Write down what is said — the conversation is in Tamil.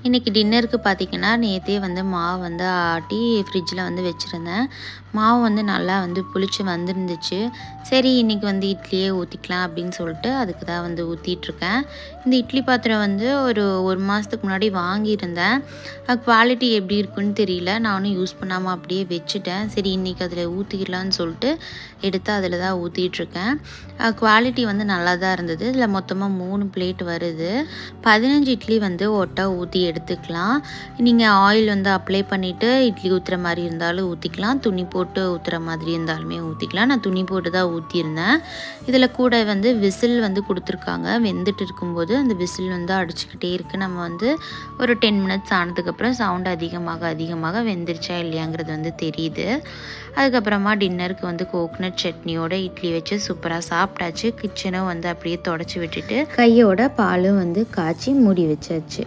இன்றைக்கி டின்னருக்கு பார்த்திங்கன்னா நேற்றே வந்து மாவு வந்து ஆட்டி ஃப்ரிட்ஜில் வந்து வச்சுருந்தேன். மாவு வந்து நல்லா வந்து புளிச்சு வந்துருந்துச்சு. சரி இன்றைக்கி வந்து இட்லியே ஊற்றிக்கலாம் அப்படின்னு சொல்லிட்டு அதுக்கு தான் வந்து ஊற்றிட்டுருக்கேன். இந்த இட்லி பாத்திரம் வந்து ஒரு மாதத்துக்கு முன்னாடி வாங்கியிருந்தேன். குவாலிட்டி எப்படி இருக்குன்னு தெரியல. நானும் யூஸ் பண்ணாமல் அப்படியே வச்சுட்டேன். சரி இன்றைக்கி அதில் ஊற்றிக்கலான்னு சொல்லிட்டு எடுத்து அதில் தான் ஊற்றிட்டுருக்கேன். குவாலிட்டி வந்து நல்லா தான் இருந்தது. இதில் மொத்தமாக 3 பிளேட் வருது. 15 இட்லி வந்து ஒட்டா ஊற்றி எடுத்துக்கலாம். நீங்கள் ஆயில் வந்து அப்ளை பண்ணிவிட்டு இட்லி ஊற்றுற மாதிரி இருந்தாலும் ஊற்றிக்கலாம். துணி போட்டு ஊற்றுற மாதிரி இருந்தாலுமே ஊற்றிக்கலாம். நான் துணி போட்டு தான் ஊற்றியிருந்தேன். இதில் கூட வந்து விசில் வந்து கொடுத்துருக்காங்க. வெந்துட்டு இருக்கும்போது அந்த விசில் வந்து அடிச்சுக்கிட்டே இருக்குது. நம்ம வந்து ஒரு 10 மினிட்ஸ் ஆனதுக்கப்புறம் சவுண்ட் அதிகமாக வெந்துருச்சா இல்லையாங்கிறது வந்து தெரியுது. அதுக்கப்புறமா டின்னருக்கு வந்து கோகனட் சட்னியோட இட்லி வச்சு சூப்பராக சாப்பிட்டாச்சு. கிச்சனும் வந்து அப்படியே தொடச்சி விட்டுட்டு கையோட பாலும் வந்து காய்ச்சி மூடி வச்சாச்சு.